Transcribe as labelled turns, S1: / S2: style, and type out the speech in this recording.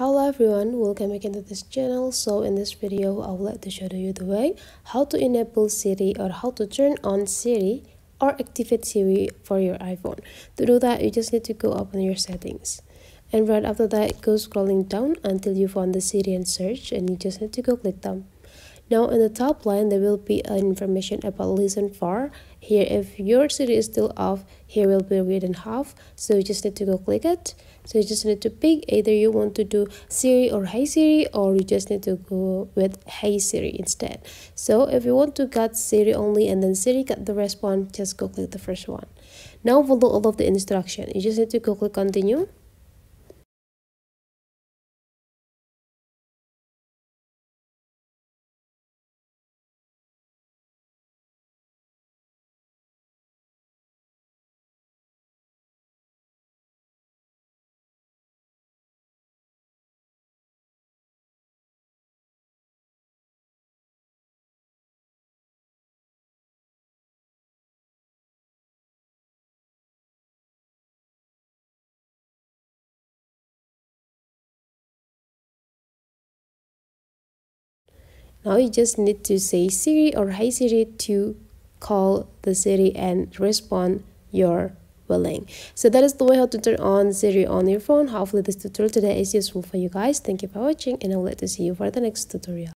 S1: Hello everyone, welcome again to this channel. So in this video I would like to show you the way how to enable Siri or how to turn on Siri or activate Siri for your iPhone. To do that, you just need to go up on your settings, and right after that go scrolling down until you find the Siri and search, and you just need to go click them. Now in the top line there will be information about listen for. Here, if your Siri is still off, here will be written half, so you just need to go click it. So you just need to pick either you want to do Siri or Hey Siri, or you just need to go with Hey Siri instead. So if you want to get Siri only and then Siri get the response, just go click the first one. Now follow all of the instruction. You just need to go click continue. Now you just need to say Siri or Hey Siri to call the Siri and respond your willing. So that is the way how to turn on Siri on your phone. Hopefully this tutorial today is useful for you guys. Thank you for watching, and I would like to see you for the next tutorial.